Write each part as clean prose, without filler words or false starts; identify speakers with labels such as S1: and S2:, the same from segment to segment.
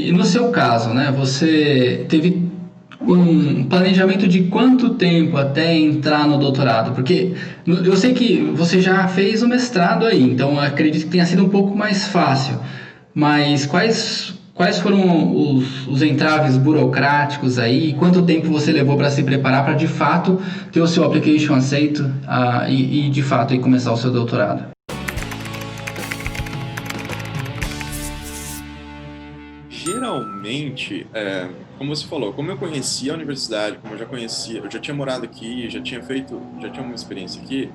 S1: E no seu caso, né? Você teve um planejamento de quanto tempo até entrar no doutorado? Porque eu sei que você já fez o mestrado aí, então eu acredito que tenha sido um pouco mais fácil. Mas quais foram os entraves burocráticos aí? Quanto tempo você levou para se preparar para de fato ter o seu application aceito e de fato aí começar o seu doutorado?
S2: Geralmente, como você falou, como eu conhecia a universidade, como eu já conhecia, eu já tinha morado aqui, já tinha uma experiência aqui,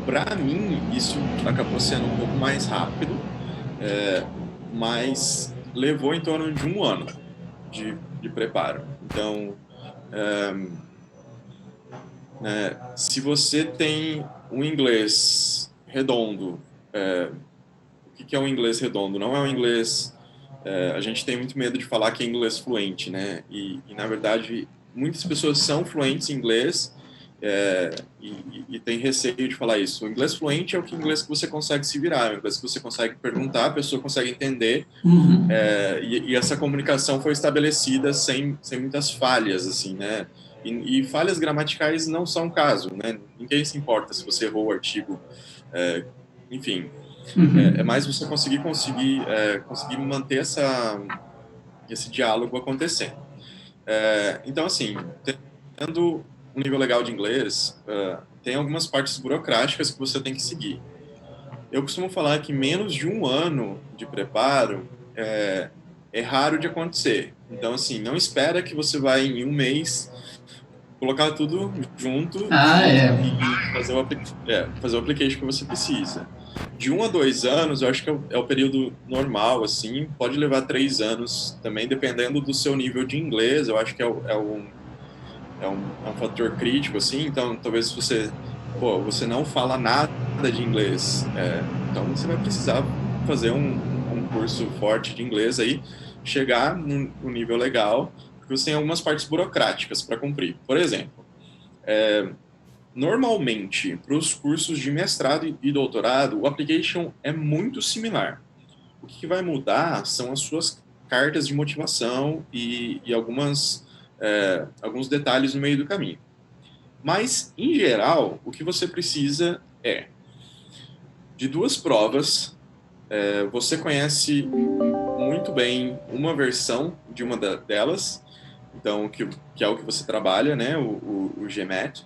S2: para mim isso acabou sendo um pouco mais rápido, mas levou em torno de um ano de preparo. Então, se você tem um inglês redondo, o que é um inglês redondo? Não é um inglês. A gente tem muito medo de falar que é inglês fluente, né? Na verdade, muitas pessoas são fluentes em inglês e tem receio de falar isso. O inglês fluente é o inglês que você consegue se virar, é o inglês que você consegue perguntar, a pessoa consegue entender,
S1: Uhum.
S2: e essa comunicação foi estabelecida sem muitas falhas, assim, né? E falhas gramaticais não são caso, né? Ninguém se importa se você errou o artigo, enfim. É
S1: Uhum.
S2: mais você conseguir manter esse diálogo acontecendo. Então, assim, tendo um nível legal de inglês, tem algumas partes burocráticas que você tem que seguir. Eu costumo falar que menos de um ano de preparo é raro de acontecer. Então, assim, não espera que você vai em um mês colocar tudo junto
S1: Ah, é.
S2: e fazer o application que você precisa. De 1 a 2 anos, eu acho que é o período normal, assim, pode levar 3 anos também, dependendo do seu nível de inglês, eu acho que é um fator crítico, assim, então talvez se você não fala nada de inglês, então você vai precisar fazer um curso forte de inglês aí, chegar no nível legal, porque você tem algumas partes burocráticas para cumprir. Por exemplo, normalmente, para os cursos de mestrado e doutorado, o application é muito similar. O que vai mudar são as suas cartas de motivação e alguns detalhes no meio do caminho. Mas, em geral, o que você precisa é de 2 provas. Você conhece muito bem uma versão de uma delas, então que é o que você trabalha, né, o GMAT.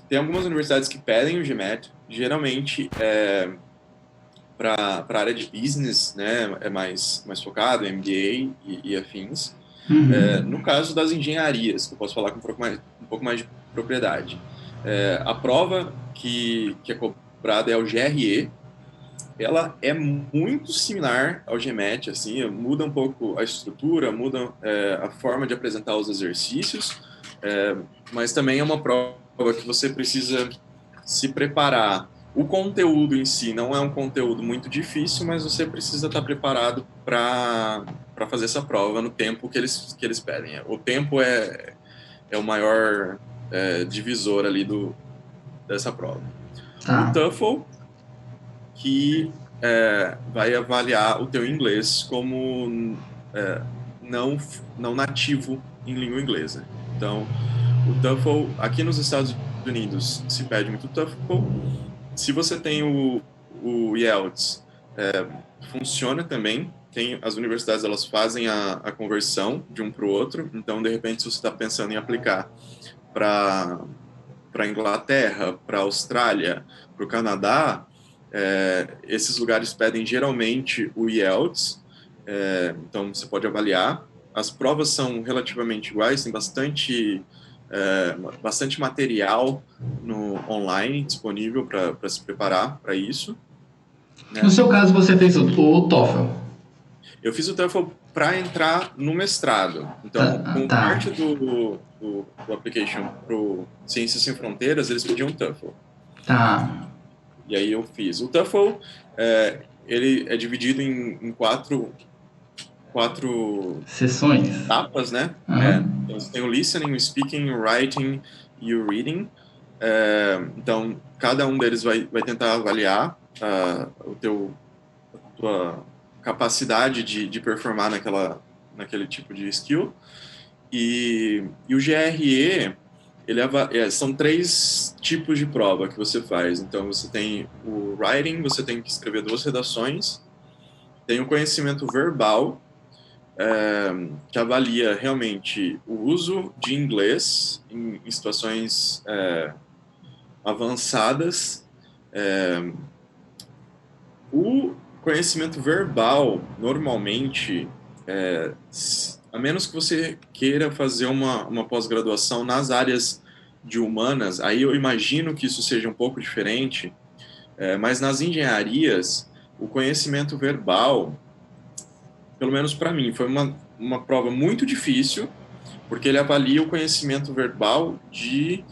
S2: Tem algumas universidades que pedem o GMAT, geralmente para a área de business, né, é mais focado, MBA e afins. No
S1: Uhum.
S2: caso das engenharias, que eu posso falar com um pouco mais de propriedade, a prova que é cobrada é o GRE. Ela é muito similar ao GMAT, assim, muda um pouco a estrutura, muda a forma de apresentar os exercícios, mas também é uma prova que você precisa se preparar. O conteúdo em si não é um conteúdo muito difícil, mas você precisa estar preparado para fazer essa prova no tempo que eles pedem. O tempo é o maior divisor ali dessa prova. O
S1: Tá.
S2: TOEFL, que vai avaliar o teu inglês como não, não nativo em língua inglesa. Então, o TOEFL, aqui nos Estados Unidos, se pede muito TOEFL. Se você tem o IELTS, funciona também. As universidades elas fazem a conversão de um para o outro. Então, de repente, se você está pensando em aplicar para a Inglaterra, para a Austrália, para o Canadá, esses lugares pedem geralmente o IELTS, então você pode avaliar. As provas são relativamente iguais, tem bastante material online disponível para se preparar para isso,
S1: No
S2: né?
S1: seu caso, você fez o TOEFL.
S2: Eu fiz o TOEFL para entrar no mestrado. Então,
S1: Tá,
S2: como
S1: tá.
S2: parte do application para Ciências Sem Fronteiras, eles pediam o TOEFL.
S1: Tá.
S2: E aí eu fiz. O TOEFL, ele é dividido em quatro
S1: Sessões.
S2: etapas, né?
S1: Aham.
S2: Então, você tem o listening, o speaking, o writing e o reading. Então, cada um deles vai tentar avaliar a tua capacidade de performar naquele tipo de skill. E o GRE, são 3 tipos de prova que você faz. Então, você tem o writing, você tem que escrever 2 redações, tem o conhecimento verbal, que avalia realmente o uso de inglês em situações avançadas. O conhecimento verbal, normalmente, a menos que você queira fazer uma pós-graduação nas áreas de humanas, aí eu imagino que isso seja um pouco diferente, mas nas engenharias, o conhecimento verbal, pelo menos para mim, foi uma prova muito difícil, porque ele avalia o conhecimento verbal de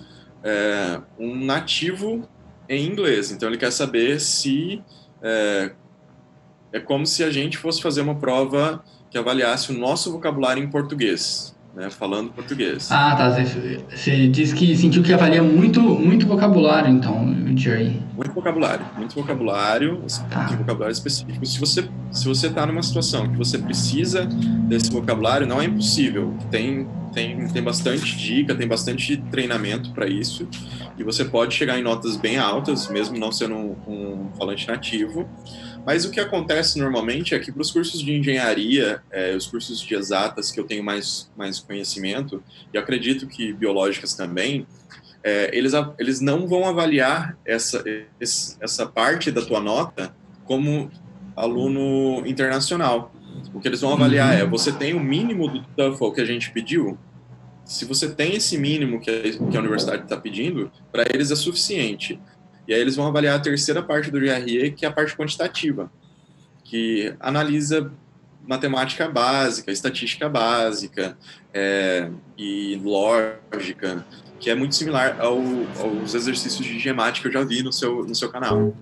S2: um nativo em inglês. Então, ele quer saber se... É como se a gente fosse fazer uma prova que avaliasse o nosso vocabulário em português, né, falando português.
S1: Ah, tá. Você disse que sentiu que avalia muito vocabulário, então, o GRE.
S2: Muito vocabulário,
S1: Tá.
S2: de vocabulário específico. Se você está numa situação que você precisa desse vocabulário, não é impossível. Tem bastante dica, tem bastante treinamento para isso, e você pode chegar em notas bem altas, mesmo não sendo um falante nativo. Mas o que acontece normalmente é que para os cursos de engenharia, os cursos de exatas que eu tenho mais conhecimento, e acredito que biológicas também, eles não vão avaliar essa parte da tua nota como aluno internacional. O que eles vão avaliar você tem o mínimo do TOEFL que a gente pediu? Se você tem esse mínimo que a universidade está pedindo, para eles é suficiente. E aí eles vão avaliar a terceira parte do GRE, que é a parte quantitativa, que analisa matemática básica, estatística básica e lógica, que é muito similar aos exercícios de GMAT que eu já vi no seu canal.